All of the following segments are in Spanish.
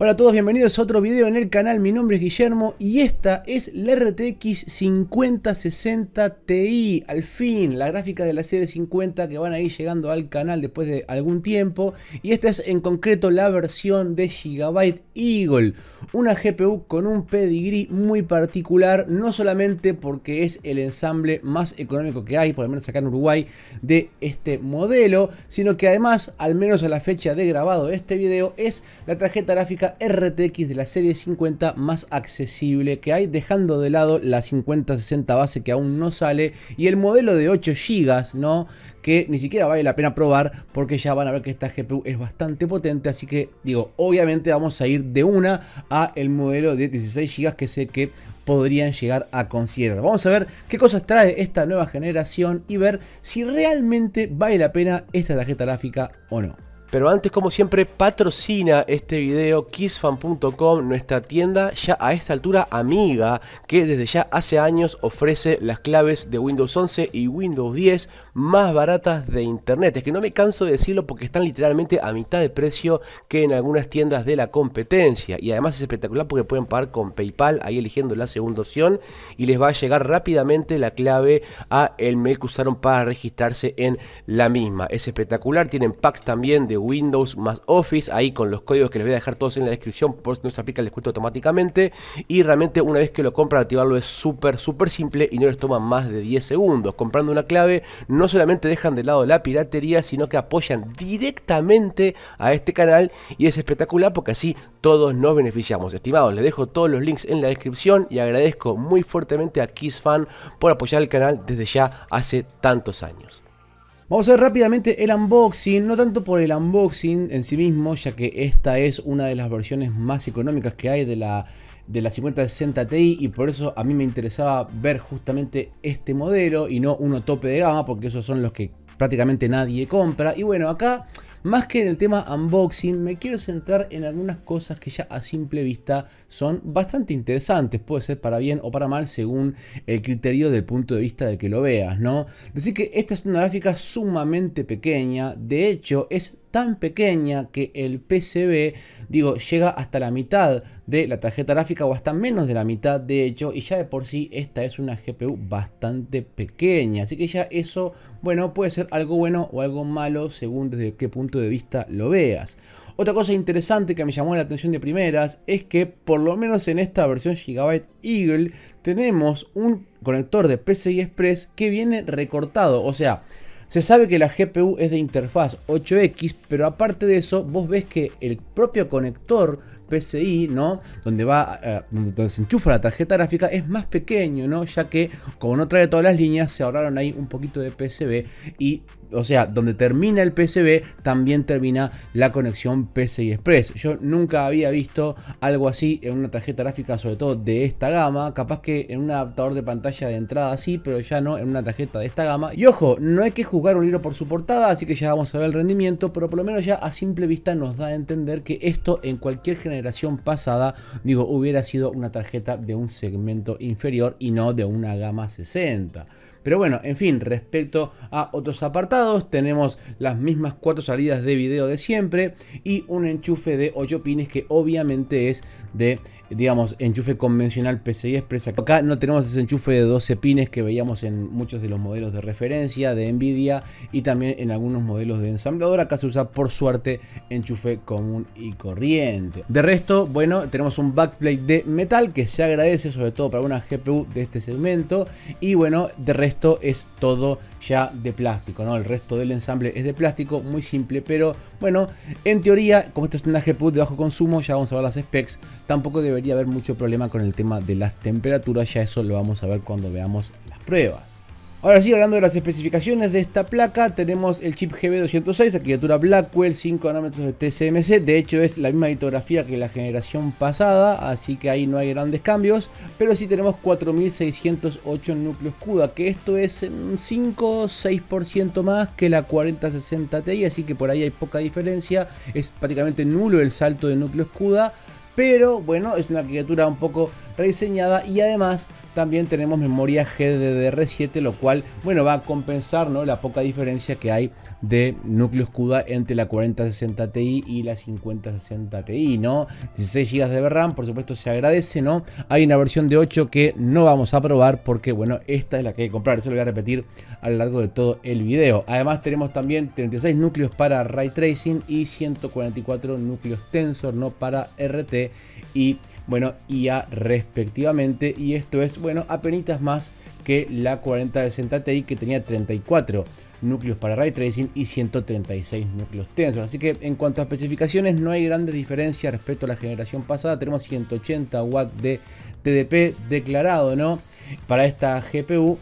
Hola a todos, bienvenidos a otro video en el canal. Mi nombre es Guillermo y esta es la RTX 5060 Ti, al fin, la gráfica de la serie 50 que van a ir llegando al canal después de algún tiempo. Y esta es en concreto la versión de Gigabyte Eagle, una GPU con un pedigrí muy particular, no solamente porque es el ensamble más económico que hay, por lo menos acá en Uruguay, de este modelo, sino que además, al menos a la fecha de grabado de este video, es la tarjeta gráfica RTX de la serie 50 más accesible que hay, dejando de lado la 5060 base que aún no sale y el modelo de 8 GB, ¿no? Que ni siquiera vale la pena probar porque ya van a ver que esta GPU es bastante potente. Así que digo, obviamente vamos a ir de una a el modelo de 16 GB que sé que podrían llegar a considerar. Vamos a ver qué cosas trae esta nueva generación y ver si realmente vale la pena esta tarjeta gráfica o no. Pero antes, como siempre, patrocina este video Kissfan.com, nuestra tienda ya a esta altura amiga, que desde ya hace años ofrece las claves de Windows 11 y Windows 10 más baratas de internet. Es que no me canso de decirlo porque están literalmente a mitad de precio que en algunas tiendas de la competencia. Y además es espectacular porque pueden pagar con PayPal, ahí eligiendo la segunda opción, y les va a llegar rápidamente la clave a el mail que usaron para registrarse en la misma. Es espectacular, tienen packs también de Windows más Office, ahí con los códigos que les voy a dejar todos en la descripción por si no se aplica el descuento automáticamente. Y realmente una vez que lo compran, activarlo es súper simple y no les toma más de 10 segundos. Comprando una clave no solamente dejan de lado la piratería, sino que apoyan directamente a este canal y es espectacular porque así todos nos beneficiamos. Estimados, les dejo todos los links en la descripción y agradezco muy fuertemente a Kissfan por apoyar el canal desde ya hace tantos años. Vamos a ver rápidamente el unboxing, no tanto por el unboxing en sí mismo, ya que esta es una de las versiones más económicas que hay de la 5060 Ti y por eso a mí me interesaba ver justamente este modelo y no uno tope de gama, porque esos son los que prácticamente nadie compra. Y bueno, acá más que en el tema unboxing me quiero centrar en algunas cosas que ya a simple vista son bastante interesantes. Puede ser para bien o para mal según el criterio del punto de vista del que lo veas, ¿no? Decir que esta es una gráfica sumamente pequeña, de hecho es tan pequeña que el PCB, digo, llega hasta la mitad de la tarjeta gráfica o hasta menos de la mitad de hecho, y ya de por sí esta es una GPU bastante pequeña, así que ya eso, bueno, puede ser algo bueno o algo malo según desde qué punto de vista lo veas. Otra cosa interesante que me llamó la atención de primeras es que por lo menos en esta versión Gigabyte Eagle tenemos un conector de PCI Express que viene recortado, o sea, se sabe que la GPU es de interfaz 8X, pero aparte de eso, vos ves que el propio conector PCI, ¿no? Donde se enchufa la tarjeta gráfica es más pequeño, ¿no? Ya que como no trae todas las líneas, se ahorraron ahí un poquito de PCB y, o sea, donde termina el PCB, también termina la conexión PCI Express. Yo nunca había visto algo así en una tarjeta gráfica, sobre todo de esta gama. Capaz que en un adaptador de pantalla de entrada sí, pero ya no en una tarjeta de esta gama. Y ojo, no hay que juzgar un libro por su portada, así que ya vamos a ver el rendimiento, pero por lo menos ya a simple vista nos da a entender que esto en cualquier generación pasada, digo, hubiera sido una tarjeta de un segmento inferior y no de una gama 60. Pero bueno, en fin, respecto a otros apartados, tenemos las mismas 4 salidas de video de siempre y un enchufe de 8 pines que obviamente es de, digamos, enchufe convencional PCI Express. Acá no tenemos ese enchufe de 12 pines que veíamos en muchos de los modelos de referencia de Nvidia y también en algunos modelos de ensamblador. Acá se usa por suerte enchufe común y corriente. De resto, bueno, tenemos un backplate de metal que se agradece sobre todo para una GPU de este segmento y bueno, de resto es todo ya de plástico, ¿no? El resto del ensamble es de plástico, muy simple, pero bueno, en teoría, como esta es una GPU de bajo consumo, ya vamos a ver las specs, tampoco debería haber mucho problema con el tema de las temperaturas, ya eso lo vamos a ver cuando veamos las pruebas. Ahora sí, hablando de las especificaciones de esta placa, tenemos el chip GB206, arquitectura Blackwell, 5 nanómetros de TSMC. De hecho es la misma litografía que la generación pasada, así que ahí no hay grandes cambios. Pero sí tenemos 4608 núcleos CUDA, que esto es un 5-6% más que la 4060 Ti, así que por ahí hay poca diferencia. Es prácticamente nulo el salto de núcleos CUDA. Pero bueno, es una arquitectura un poco rediseñada, y además también tenemos memoria GDDR7, lo cual, bueno, va a compensar, ¿no?, la poca diferencia que hay de núcleos CUDA entre la 4060 Ti y la 5060 Ti, ¿no? 16 GB de RAM, por supuesto, se agradece, ¿no? Hay una versión de 8 que no vamos a probar porque, bueno, esta es la que hay que comprar. Eso lo voy a repetir a lo largo de todo el video. Además tenemos también 36 núcleos para Ray Tracing y 144 núcleos Tensor, ¿no?, para RT y, bueno, IA respectivamente. Y esto es, bueno, apenitas más que la 4060 Ti, que tenía 34 núcleos para Ray Tracing y 136 núcleos Tensor. Así que en cuanto a especificaciones no hay grandes diferencias respecto a la generación pasada. Tenemos 180 watts de TDP declarado, ¿no?, para esta GPU,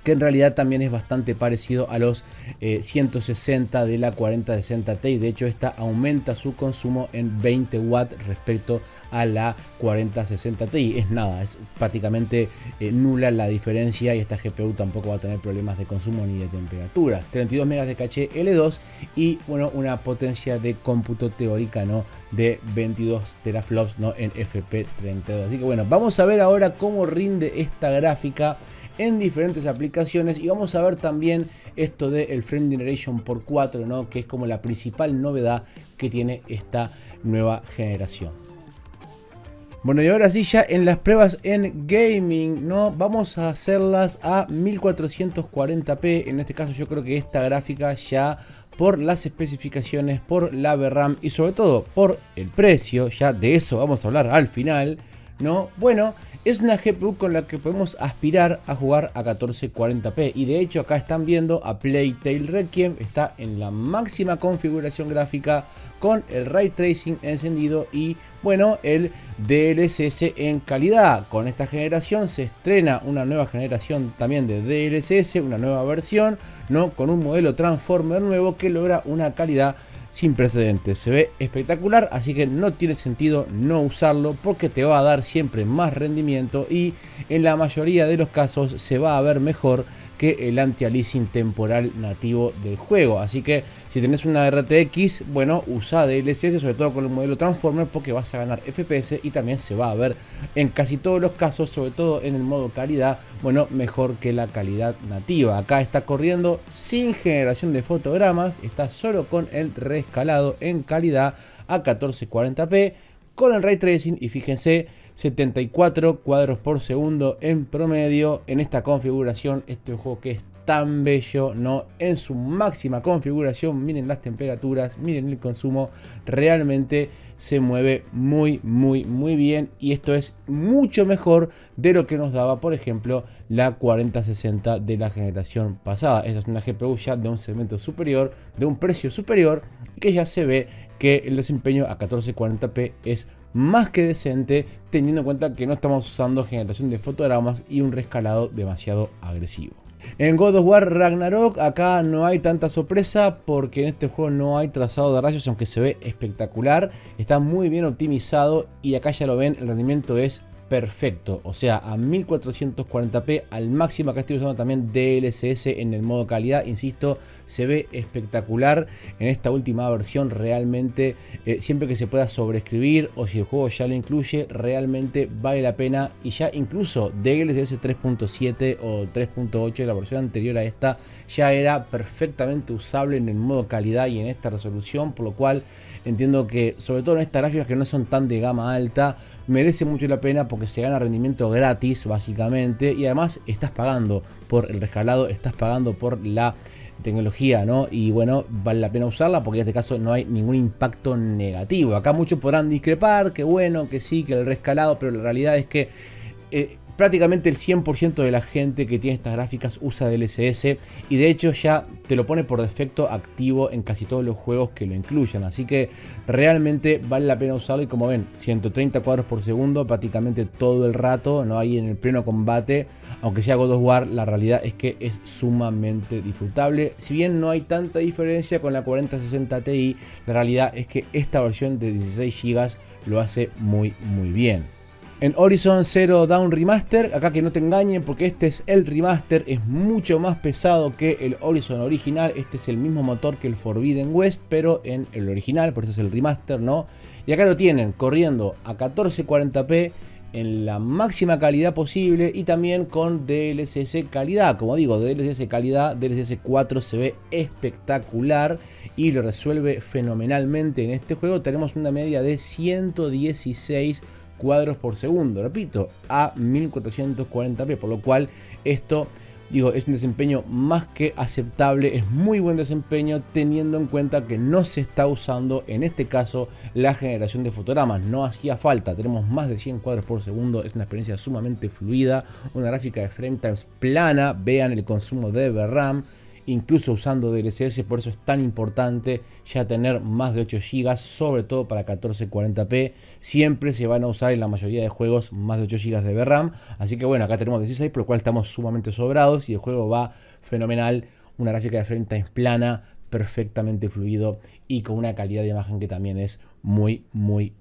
que en realidad también es bastante parecido a los 160 de la 4060 Ti. De hecho, esta aumenta su consumo en 20 watts respecto a la 4060 Ti. Es nada, es prácticamente nula la diferencia, y esta GPU tampoco va a tener problemas de consumo ni de temperatura. 32 megas de caché L2 y, bueno, una potencia de cómputo teórica, ¿no?, de 22 teraflops, ¿no?, en FP32. Así que, bueno, vamos a ver ahora cómo rinde esta gráfica en diferentes aplicaciones, y vamos a ver también esto del Frame Generation por 4, ¿no?, que es como la principal novedad que tiene esta nueva generación. Bueno, y ahora sí, ya en las pruebas en gaming, ¿no?, vamos a hacerlas a 1440p. En este caso yo creo que esta gráfica, ya por las especificaciones, por la VRAM y sobre todo por el precio, ya de eso vamos a hablar al final, ¿no? Bueno, es una GPU con la que podemos aspirar a jugar a 1440p, y de hecho acá están viendo a Playtale Requiem, está en la máxima configuración gráfica con el Ray Tracing encendido y, bueno, el DLSS en calidad. Con esta generación se estrena una nueva generación también de DLSS, una nueva versión, ¿no?, con un modelo Transformer nuevo que logra una calidad sin precedentes. Se ve espectacular, así que no tiene sentido no usarlo porque te va a dar siempre más rendimiento, y en la mayoría de los casos se va a ver mejor que el anti-aliasing temporal nativo del juego. Así que si tenés una RTX, bueno, usa DLSS, sobre todo con el modelo Transformer, porque vas a ganar FPS y también se va a ver en casi todos los casos, sobre todo en el modo calidad, bueno, mejor que la calidad nativa. Acá está corriendo sin generación de fotogramas, está solo con el reescalado en calidad a 1440p con el Ray Tracing, y fíjense, 74 cuadros por segundo en promedio en esta configuración. Este juego que es tan bello, ¿no?, en su máxima configuración. Miren las temperaturas, miren el consumo, realmente se mueve muy bien, y esto es mucho mejor de lo que nos daba, por ejemplo, la 4060 de la generación pasada. Esta es una GPU ya de un segmento superior, de un precio superior, que ya se ve que el desempeño a 1440p es más que decente, teniendo en cuenta que no estamos usando generación de fotogramas y un rescalado demasiado agresivo. En God of War Ragnarok acá no hay tanta sorpresa, porque en este juego no hay trazado de rayos, aunque se ve espectacular, está muy bien optimizado, y acá ya lo ven, el rendimiento es perfecto, o sea, a 1440p al máximo. Acá estoy usando también DLSS en el modo calidad, insisto, se ve espectacular en esta última versión. Realmente, siempre que se pueda sobreescribir, o si el juego ya lo incluye, realmente vale la pena. Y ya incluso DLSS 3.7 o 3.8, la versión anterior a esta, ya era perfectamente usable en el modo calidad y en esta resolución, por lo cual entiendo que, sobre todo en estas gráficas que no son tan de gama alta, merece mucho la pena porque se gana rendimiento gratis básicamente, y además estás pagando por el rescalado, estás pagando por la tecnología, ¿no? Y bueno, vale la pena usarla porque en este caso no hay ningún impacto negativo. Acá muchos podrán discrepar, que bueno, que sí, que el rescalado, pero la realidad es que prácticamente el 100% de la gente que tiene estas gráficas usa DLSS, y de hecho ya te lo pone por defecto activo en casi todos los juegos que lo incluyan, así que realmente vale la pena usarlo. Y como ven, 130 cuadros por segundo prácticamente todo el rato, no hay en el pleno combate, aunque sea God of War, la realidad es que es sumamente disfrutable. Si bien no hay tanta diferencia con la 4060 Ti, la realidad es que esta versión de 16 GB lo hace muy bien. En Horizon Zero Dawn Remaster, acá que no te engañen porque este es el remaster, es mucho más pesado que el Horizon original. Este es el mismo motor que el Forbidden West, pero en el original, por eso es el remaster, ¿no? Y acá lo tienen corriendo a 1440p en la máxima calidad posible y también con DLSS calidad. Como digo, DLSS calidad, DLSS 4 se ve espectacular y lo resuelve fenomenalmente en este juego. Tenemos una media de 116 cuadros por segundo, repito, a 1440p, por lo cual esto, digo, es un desempeño más que aceptable, es muy buen desempeño teniendo en cuenta que no se está usando en este caso la generación de fotogramas, no hacía falta, tenemos más de 100 cuadros por segundo, es una experiencia sumamente fluida, una gráfica de frame times plana, vean el consumo de VRAM, incluso usando DLSS, por eso es tan importante ya tener más de 8 GB, sobre todo para 1440p. Siempre se van a usar en la mayoría de juegos más de 8 GB de VRAM, así que bueno, acá tenemos 16, por lo cual estamos sumamente sobrados y el juego va fenomenal. Una gráfica de frame times plana, perfectamente fluido y con una calidad de imagen que también es muy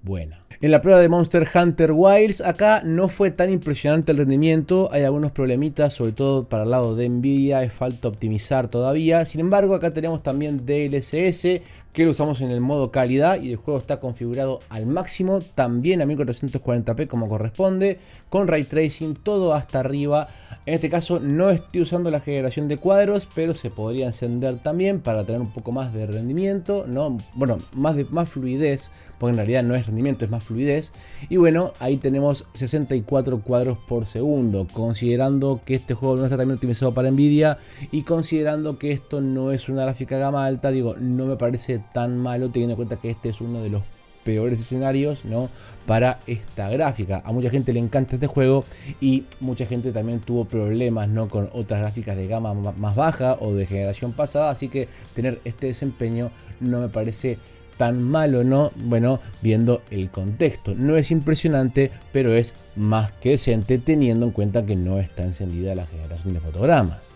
buena. En la prueba de Monster Hunter Wilds acá no fue tan impresionante el rendimiento, hay algunos problemitas, sobre todo para el lado de Nvidia, es falta optimizar todavía. Sin embargo, acá tenemos también DLSS que lo usamos en el modo calidad y el juego está configurado al máximo, también a 1440p como corresponde, con Ray Tracing todo hasta arriba. En este caso no estoy usando la generación de cuadros, pero se podría encender también para tener un poco más de rendimiento, ¿no? Bueno, más fluidez, porque en realidad no es rendimiento, es más fluidez. Y bueno, ahí tenemos 64 cuadros por segundo, considerando que este juego no está también optimizado para Nvidia y considerando que esto no es una gráfica gama alta, digo, no me parece tan malo teniendo en cuenta que este es uno de los peores escenarios, ¿no?, para esta gráfica. A mucha gente le encanta este juego y mucha gente también tuvo problemas, ¿no?, con otras gráficas de gama más baja o de generación pasada, así que tener este desempeño no me parece tan malo, ¿no? Bueno, viendo el contexto. No es impresionante, pero es más que decente teniendo en cuenta que no está encendida la generación de fotogramas.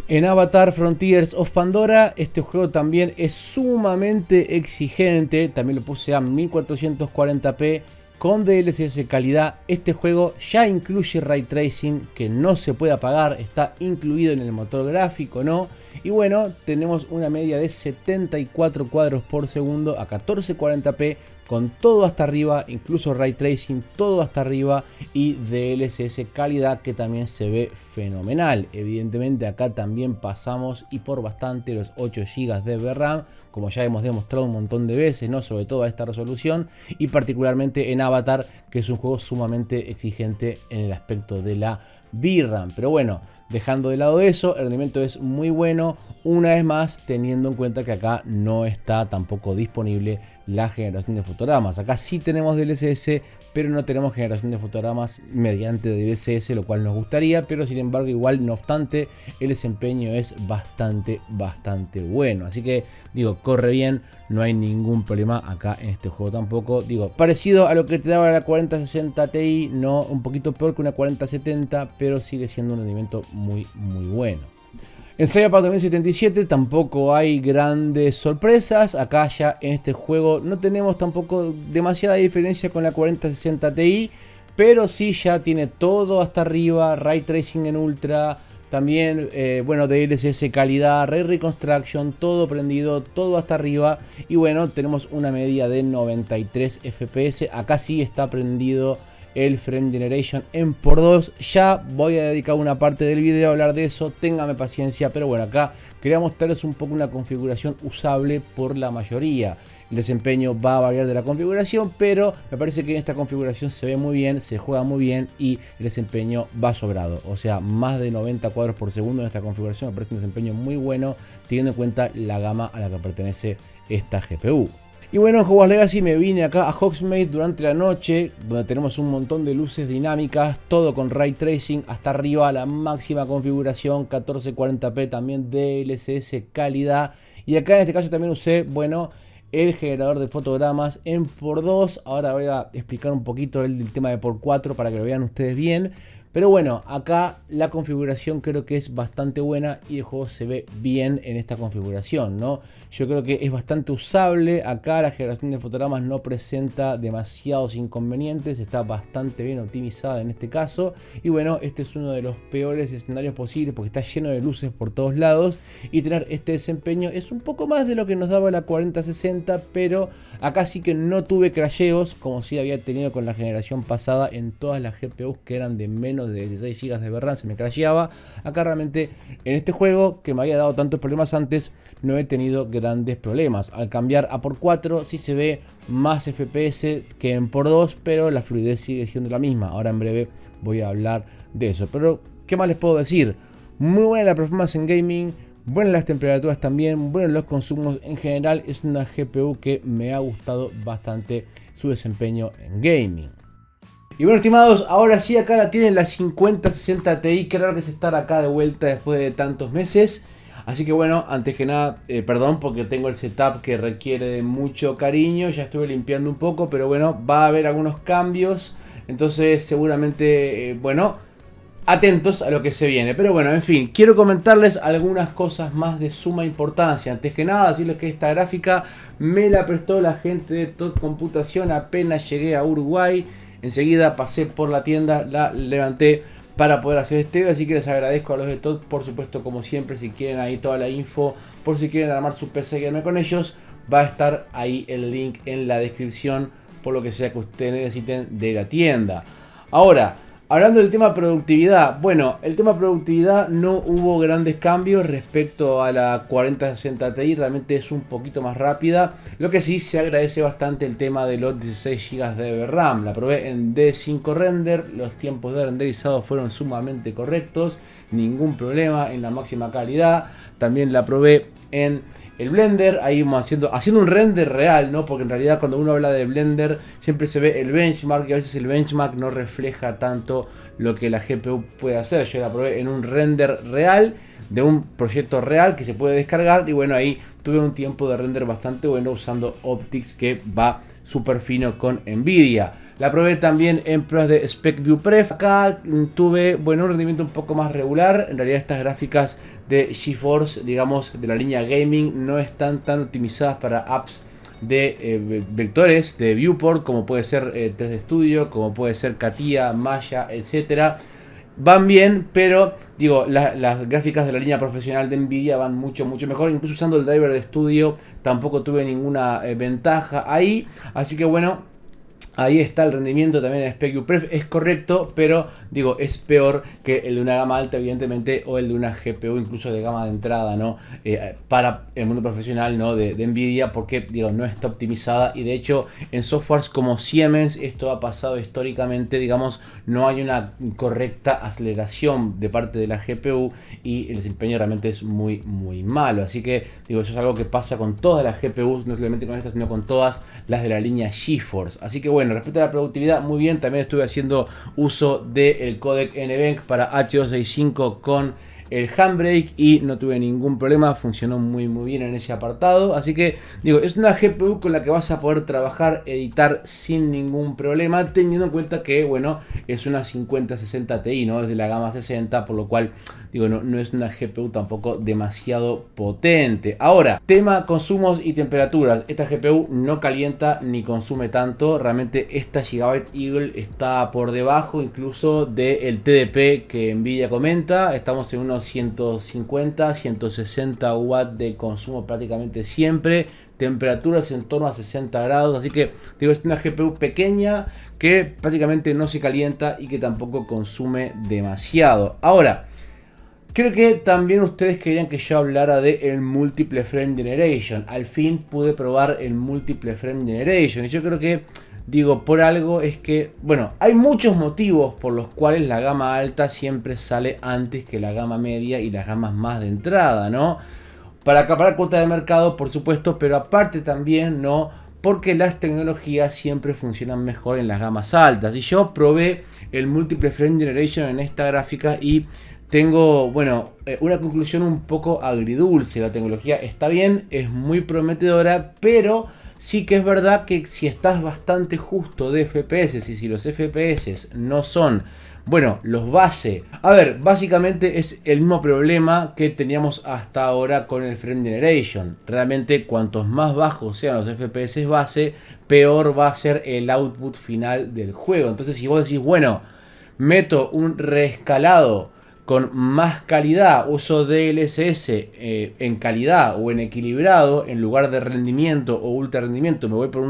En Avatar Frontiers of Pandora, este juego también es sumamente exigente, también lo puse a 1440p con DLSS calidad. Este juego ya incluye Ray Tracing, que no se puede apagar, está incluido en el motor gráfico, ¿no? Y bueno, tenemos una media de 74 cuadros por segundo a 1440p, con todo hasta arriba, incluso Ray Tracing, todo hasta arriba y DLSS calidad que también se ve fenomenal. Evidentemente acá también pasamos y por bastante los 8 GB de VRAM, como ya hemos demostrado un montón de veces, ¿no?, sobre todo a esta resolución y particularmente en Avatar, que es un juego sumamente exigente en el aspecto de la VRAM. Pero bueno, dejando de lado eso, el rendimiento es muy bueno, una vez más teniendo en cuenta que acá no está tampoco disponible la generación de fotogramas. Acá sí tenemos DLSS, pero no tenemos generación de fotogramas mediante DLSS, lo cual nos gustaría, pero sin embargo igual, no obstante, el desempeño es bastante bueno. Así que digo, corre bien, no hay ningún problema acá en este juego tampoco. Digo, parecido a lo que te daba la 4060 Ti, no, un poquito peor que una 4070, pero sigue siendo un rendimiento muy bueno. En Cyberpunk 2077 tampoco hay grandes sorpresas. Acá ya en este juego no tenemos tampoco demasiada diferencia con la 4060 Ti, pero sí ya tiene todo hasta arriba, Ray Tracing en Ultra, también bueno, DLSS calidad, Ray Reconstruction, todo prendido, todo hasta arriba. Y bueno, tenemos una media de 93 FPS. Acá sí está prendido el Frame Generation en por 2. Ya voy a dedicar una parte del video a hablar de eso, téngame paciencia, pero bueno, acá quería mostrarles un poco una configuración usable por la mayoría. El desempeño va a variar de la configuración, pero me parece que en esta configuración se ve muy bien, se juega muy bien y el desempeño va sobrado. O sea, más de 90 cuadros por segundo en esta configuración me parece un desempeño muy bueno, teniendo en cuenta la gama a la que pertenece esta GPU. Y bueno, en Hogwarts Legacy me vine acá a Hogsmeade durante la noche, donde tenemos un montón de luces dinámicas, todo con Ray Tracing hasta arriba, la máxima configuración, 1440p, también DLSS calidad. Y acá en este caso también usé, bueno, el generador de fotogramas en por 2. Ahora voy a explicar un poquito el tema de por 4 para que lo vean ustedes bien. Pero bueno, acá la configuración creo que es bastante buena y el juego se ve bien en esta configuración, ¿no? Yo creo que es bastante usable. Acá la generación de fotogramas no presenta demasiados inconvenientes, está bastante bien optimizada en este caso. Y bueno, este es uno de los peores escenarios posibles porque está lleno de luces por todos lados y tener este desempeño es un poco más de lo que nos daba la 4060, pero acá sí que no tuve crasheos como sí había tenido con la generación pasada en todas las GPUs que eran de menos de 16 GB de RAM, se me crasheaba. Acá realmente en este juego que me había dado tantos problemas antes no he tenido grandes problemas. Al cambiar a por 4 sí se ve más FPS que en por 2, pero la fluidez sigue siendo la misma. Ahora en breve voy a hablar de eso, pero ¿qué más les puedo decir? Muy buena la performance en gaming, buenas las temperaturas también, buenos los consumos en general. Es una GPU que me ha gustado bastante su desempeño en gaming. Y bueno, estimados, ahora sí acá la tienen la 5060 Ti. Qué raro que es estar acá de vuelta después de tantos meses. Así que bueno, antes que nada, perdón porque tengo el setup que requiere de mucho cariño. Ya estuve limpiando un poco, pero bueno, va a haber algunos cambios. Entonces seguramente, bueno, atentos a lo que se viene. Pero bueno, en fin, quiero comentarles algunas cosas más de suma importancia. Antes que nada, decirles que esta gráfica me la prestó la gente de Todd Computación apenas llegué a Uruguay. Enseguida pasé por la tienda, la levanté para poder hacer este video, así que les agradezco a los de Todd, por supuesto, como siempre. Si quieren ahí toda la info, por si quieren armar su PC y irme con ellos, va a estar ahí el link en la descripción, por lo que sea que ustedes necesiten de la tienda. Ahora, hablando del tema productividad, bueno, el tema productividad no hubo grandes cambios respecto a la 4060 Ti, realmente es un poquito más rápida. Lo que sí se agradece bastante el tema de los 16 GB de RAM. La probé en D5 Render, los tiempos de renderizado fueron sumamente correctos, ningún problema, en la máxima calidad. También la probé en el Blender, ahí haciendo un render real, ¿no? Porque en realidad cuando uno habla de Blender siempre se ve el benchmark y a veces el benchmark no refleja tanto lo que la GPU puede hacer. Yo la probé en un render real de un proyecto real que se puede descargar y bueno, ahí tuve un tiempo de render bastante bueno usando Optics, que va súper fino con Nvidia. La probé también en pruebas de SpecView Pref. Acá tuve, bueno, un rendimiento un poco más regular. En realidad estas gráficas de GeForce, digamos, de la línea gaming, no están tan optimizadas para apps de vectores de viewport, como puede ser 3D Studio, como puede ser CATIA, Maya, etcétera. Van bien, pero digo, las gráficas de la línea profesional de Nvidia van mucho mejor. Incluso usando el driver de estudio tampoco tuve ninguna ventaja ahí. Así que bueno, ahí está el rendimiento también en SpecView Pref, es correcto, pero digo, es peor que el de una gama alta, evidentemente, o el de una GPU incluso de gama de entrada, ¿no? Para el mundo profesional, ¿no? de Nvidia, porque digo, no está optimizada. Y de hecho, en softwares como Siemens, esto ha pasado históricamente, digamos, no hay una correcta aceleración de parte de la GPU y el desempeño realmente es muy malo. Así que digo, eso es algo que pasa con todas las GPUs, no solamente con esta, sino con todas las de la línea GeForce. Así que bueno, respecto a la productividad, muy bien. También estuve haciendo uso del codec NVENC para H265 con el Handbrake y no tuve ningún problema, funcionó muy bien en ese apartado. Así que digo, es una GPU con la que vas a poder trabajar, editar sin ningún problema, teniendo en cuenta que bueno, es una 5060 Ti, ¿no? Es de la gama 60, por lo cual digo, no es una GPU tampoco demasiado potente. Ahora, tema consumos y temperaturas. Esta GPU no calienta ni consume tanto. Realmente esta Gigabyte Eagle está por debajo incluso del TDP que Nvidia comenta. Estamos en unos 150, 160 watts de consumo prácticamente siempre. Temperaturas en torno a 60 grados. Así que digo, es una GPU pequeña que prácticamente no se calienta y que tampoco consume demasiado. Ahora, creo que también ustedes querían que yo hablara de el Multiple Frame Generation. Al fin pude probar el Multiple Frame Generation. Y yo creo que, digo, por algo es que, bueno, hay muchos motivos por los cuales la gama alta siempre sale antes que la gama media y las gamas más de entrada, ¿no? Para acaparar cuota de mercado, por supuesto, pero aparte también, ¿no? Porque las tecnologías siempre funcionan mejor en las gamas altas. Y yo probé el Multiple Frame Generation en esta gráfica y tengo, bueno, una conclusión un poco agridulce. La tecnología está bien, es muy prometedora, pero Sí que es verdad que si estás bastante justo de FPS y si los FPS no son, bueno, los base. A ver, básicamente es el mismo problema que teníamos hasta ahora con el Frame Generation. Realmente cuantos más bajos sean los FPS base, peor va a ser el output final del juego. Entonces si vos decís, bueno, meto un reescalado con más calidad, uso DLSS en calidad o en equilibrado en lugar de rendimiento o ultra rendimiento, me voy por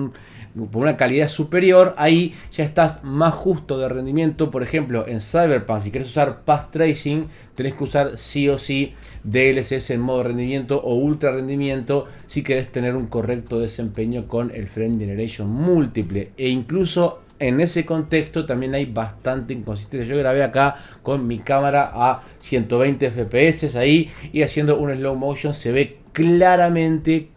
una calidad superior, ahí ya estás más justo de rendimiento. Por ejemplo, en Cyberpunk, si quieres usar Path Tracing, tenés que usar sí o sí DLSS en modo rendimiento o ultra rendimiento si querés tener un correcto desempeño con el Frame Generation múltiple. E incluso en ese contexto también hay bastante inconsistencia. Yo grabé acá con mi cámara a 120 FPS ahí y haciendo un slow motion se ve claramente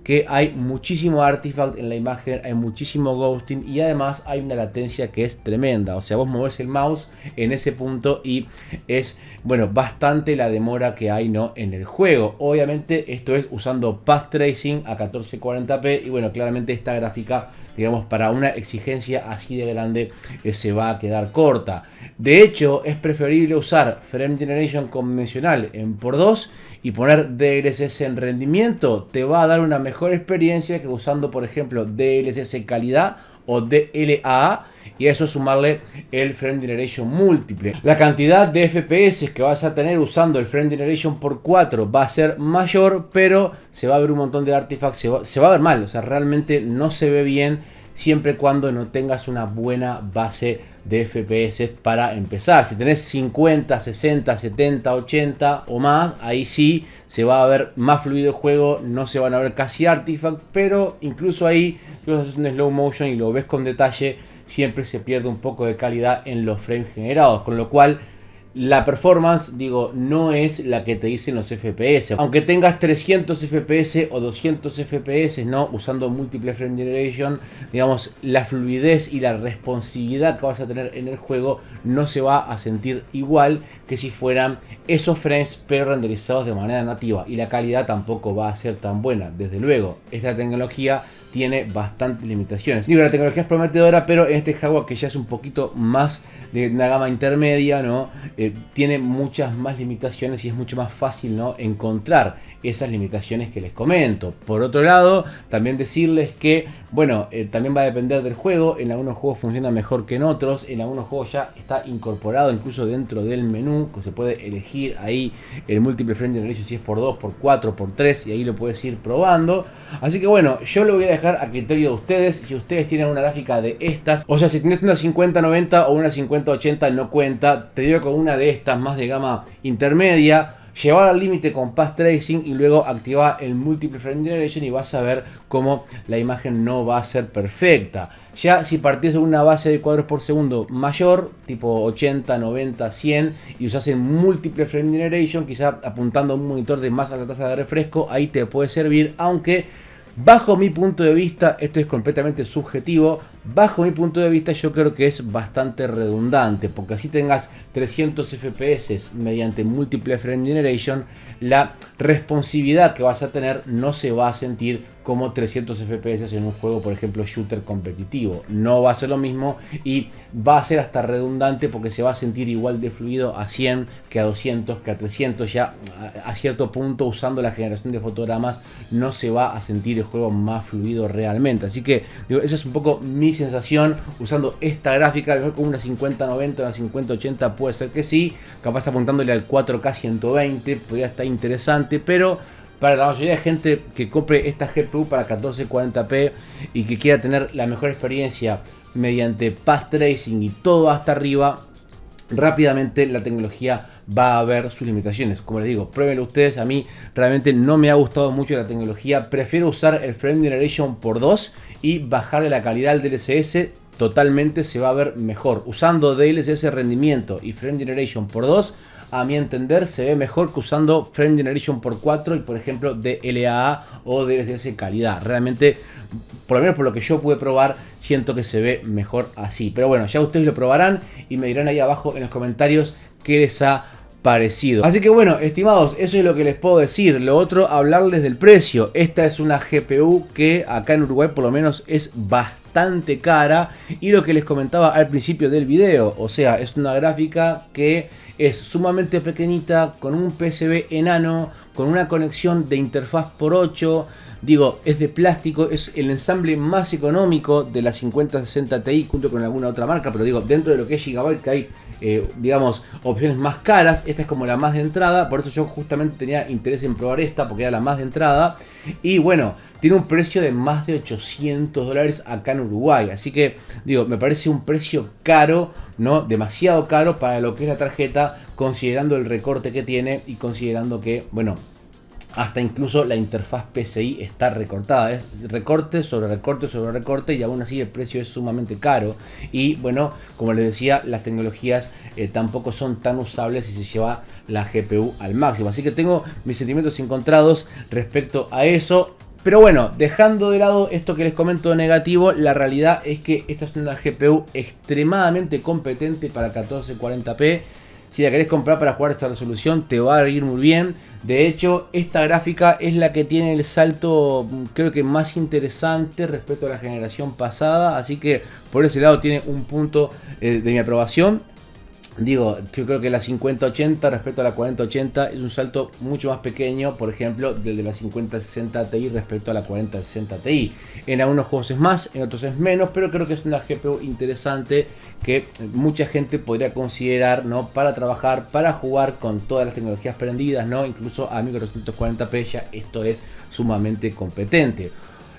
que hay muchísimo artifact en la imagen, hay muchísimo ghosting y además hay una latencia que es tremenda. O sea, vos movés el mouse en ese punto y es, bueno, bastante la demora que hay, ¿no?, en el juego. Obviamente esto es usando Path Tracing a 1440p y bueno, claramente esta gráfica, digamos, para una exigencia así de grande se va a quedar corta. De hecho, es preferible usar Frame Generation convencional en por 2 y poner DLSS en rendimiento. Te va a dar una mejor experiencia que usando, por ejemplo, DLSS calidad o DLAA y a eso sumarle el Frame Generation múltiple. La cantidad de FPS que vas a tener usando el Frame Generation por 4 va a ser mayor, pero se va a ver un montón de artifacts, se va a ver mal, o sea, realmente no se ve bien siempre y cuando no tengas una buena base de FPS para empezar. Si tenés 50, 60, 70, 80 o más, ahí sí se va a ver más fluido el juego, no se van a ver casi artifacts, pero incluso ahí, si lo haces en slow motion y lo ves con detalle, siempre se pierde un poco de calidad en los frames generados, con lo cual la performance, digo, no es la que te dicen los FPS. Aunque tengas 300 FPS o 200 FPS, ¿no?, usando múltiple frame generation, digamos, la fluidez y la responsividad que vas a tener en el juego no se va a sentir igual que si fueran esos frames pero renderizados de manera nativa. Y la calidad tampoco va a ser tan buena. Desde luego, esta tecnología tiene bastantes limitaciones. Digo, la tecnología es prometedora, pero en este hardware que ya es un poquito más de una gama intermedia, ¿no?, tiene muchas más limitaciones y es mucho más fácil, ¿no?, encontrar esas limitaciones que les comento. Por otro lado, también decirles que, bueno, también va a depender del juego. En algunos juegos funciona mejor que en otros. En algunos juegos ya está incorporado incluso dentro del menú, que se puede elegir ahí el múltiple frame generation si es por 2, por 4, por 3 y ahí lo puedes ir probando. Así que bueno, yo lo voy a dejar a criterio de ustedes. Si ustedes tienen una gráfica de estas, o sea, si tienes una 5090 o una 5080 no cuenta, te digo con una de estas más de gama intermedia, llevar al límite con Path Tracing y luego activar el Multiple Frame Generation y vas a ver cómo la imagen no va a ser perfecta. Ya si partís de una base de cuadros por segundo mayor, tipo 80, 90, 100 y usas el Multiple Frame Generation, quizá apuntando a un monitor de más alta tasa de refresco, ahí te puede servir, aunque bajo mi punto de vista, esto es completamente subjetivo, bajo mi punto de vista yo creo que es bastante redundante, porque así tengas 300 FPS mediante múltiple frame generation, la responsividad que vas a tener no se va a sentir como 300 FPS en un juego, por ejemplo, shooter competitivo. No va a ser lo mismo y va a ser hasta redundante porque se va a sentir igual de fluido a 100 que a 200, que a 300. Ya a cierto punto, usando la generación de fotogramas, no se va a sentir el juego más fluido realmente. Así que digo, esa es un poco mi sensación usando esta gráfica. A lo mejor con una 5090, una 5080 puede ser que sí, capaz apuntándole al 4K 120 podría estar interesante, pero para la mayoría de gente que compre esta GPU para 1440p y que quiera tener la mejor experiencia mediante Path Tracing y todo hasta arriba, rápidamente la tecnología va a ver sus limitaciones. Como les digo, pruébenlo ustedes. A mí realmente no me ha gustado mucho la tecnología. Prefiero usar el Frame Generation por 2 y bajarle la calidad al DLSS. Totalmente se va a ver mejor. Usando DLSS rendimiento y Frame Generation por 2, a mi entender se ve mejor que usando Frame Generation por 4 y por ejemplo DLAA o DLSS calidad. Realmente, por lo menos por lo que yo pude probar, siento que se ve mejor así. Pero bueno, ya ustedes lo probarán y me dirán ahí abajo en los comentarios qué les ha parecido. Así que bueno, estimados, eso es lo que les puedo decir. Lo otro, hablarles del precio. Esta es una GPU que acá en Uruguay por lo menos es bastante cara, y lo que les comentaba al principio del video, o sea, es una gráfica que es sumamente pequeñita, con un PCB enano, con una conexión de interfaz por 8. Digo, es de plástico, es el ensamble más económico de la 5060 Ti junto con alguna otra marca, pero digo, dentro de lo que es Gigabyte, que hay, digamos, opciones más caras, esta es como la más de entrada, por eso yo justamente tenía interés en probar esta, porque era la más de entrada, y bueno, tiene un precio de más de $800 acá en Uruguay, así que, digo, me parece un precio caro, ¿no? Demasiado caro para lo que es la tarjeta, considerando el recorte que tiene y considerando que, bueno, hasta incluso la interfaz PCI está recortada, es recorte sobre recorte sobre recorte, y aún así el precio es sumamente caro. Y bueno, como les decía, las tecnologías tampoco son tan usables si se lleva la GPU al máximo. Así que tengo mis sentimientos encontrados respecto a eso. Pero bueno, dejando de lado esto que les comento negativo, la realidad es que esta es una GPU extremadamente competente para 1440p. Si la querés comprar para jugar esa resolución, te va a ir muy bien. De hecho, esta gráfica es la que tiene el salto, creo que más interesante respecto a la generación pasada. Así que por ese lado tiene un punto de mi aprobación. Digo, yo creo que la 5080 respecto a la 4080 es un salto mucho más pequeño, por ejemplo, del de la 5060 Ti respecto a la 4060 Ti. En algunos juegos es más, en otros es menos, pero creo que es una GPU interesante que mucha gente podría considerar, ¿no? Para trabajar, para jugar con todas las tecnologías prendidas, ¿no? Incluso a 1440p ya esto es sumamente competente.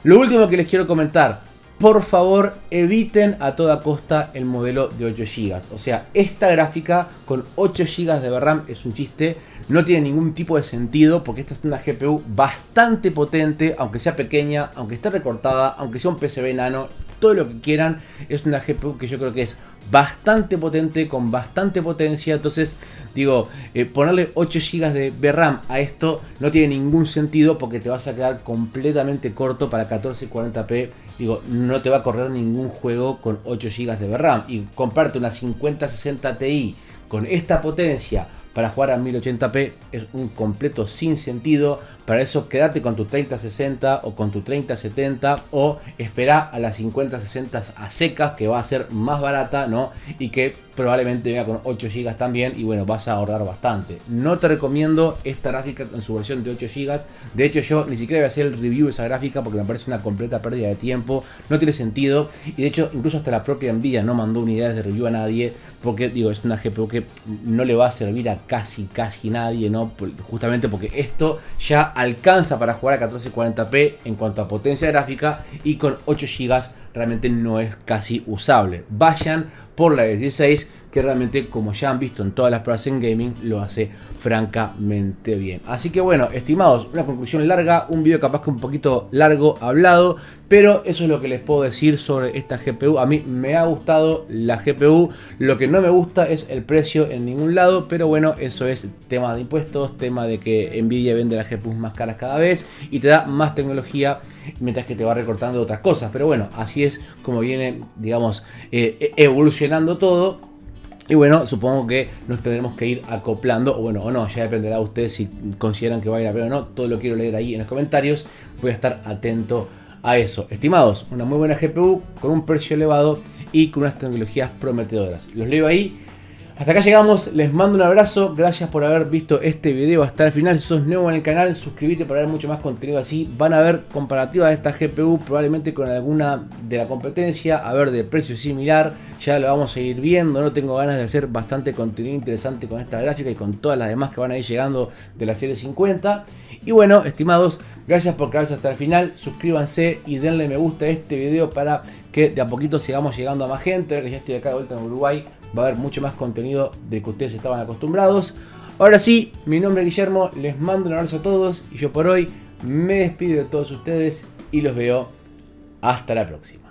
Lo último que les quiero comentar: por favor, eviten a toda costa el modelo de 8 GB. O sea, esta gráfica con 8 GB de RAM es un chiste. No tiene ningún tipo de sentido, porque esta es una GPU bastante potente, aunque sea pequeña, aunque esté recortada, aunque sea un PCB nano, todo lo que quieran. Es una GPU que yo creo que es bastante potente, con bastante potencia. Entonces, digo, ponerle 8 GB de VRAM a esto no tiene ningún sentido, porque te vas a quedar completamente corto para 1440p. Digo, no te va a correr ningún juego con 8 GB de VRAM. Y comprarte una 5060 Ti con esta potencia para jugar a 1080p es un completo sinsentido. Para eso quédate con tu 3060 o con tu 3070, o espera a la 5060 a secas, que va a ser más barata, ¿no? Y que probablemente venga con 8 GB también, y bueno, vas a ahorrar bastante. No te recomiendo esta gráfica en su versión de 8 GB. De hecho, yo ni siquiera voy a hacer el review de esa gráfica, porque me parece una completa pérdida de tiempo. No tiene sentido, y de hecho incluso hasta la propia Nvidia no mandó unidades de review a nadie, porque digo, es una GPU que no le va a servir a casi nadie, ¿no? Justamente porque esto ya alcanza para jugar a 1440p en cuanto a potencia gráfica, y con 8 GB realmente no es casi usable. Vayan por la 16, que realmente, como ya han visto en todas las pruebas en gaming, lo hace francamente bien. Así que bueno, estimados, una conclusión larga, un video capaz que un poquito largo hablado, pero eso es lo que les puedo decir sobre esta GPU. A mí me ha gustado la GPU, lo que no me gusta es el precio en ningún lado, pero bueno, eso es tema de impuestos, tema de que Nvidia vende las GPUs más caras cada vez y te da más tecnología, mientras que te va recortando otras cosas. Pero bueno, así es como viene, digamos, evolucionando todo. Y bueno, supongo que nos tendremos que ir acoplando, o bueno, o no, ya dependerá de ustedes si consideran que vale la pena o no. Todo lo quiero leer ahí en los comentarios, voy a estar atento a eso. Estimados, una muy buena GPU con un precio elevado y con unas tecnologías prometedoras. Los leo ahí. Hasta acá llegamos, les mando un abrazo, gracias por haber visto este video hasta el final. Si sos nuevo en el canal, suscríbete para ver mucho más contenido así. Van a ver comparativas de esta GPU, probablemente con alguna de la competencia, a ver de precio similar, ya lo vamos a ir viendo. No tengo ganas de hacer bastante contenido interesante con esta gráfica y con todas las demás que van a ir llegando de la serie 50. Y bueno, estimados, gracias por quedarse hasta el final, suscríbanse y denle me gusta a este video para que de a poquito sigamos llegando a más gente. Ahora que ya estoy acá de vuelta en Uruguay, va a haber mucho más contenido del que ustedes estaban acostumbrados. Ahora sí, mi nombre es Guillermo, les mando un abrazo a todos y yo por hoy me despido de todos ustedes y los veo hasta la próxima.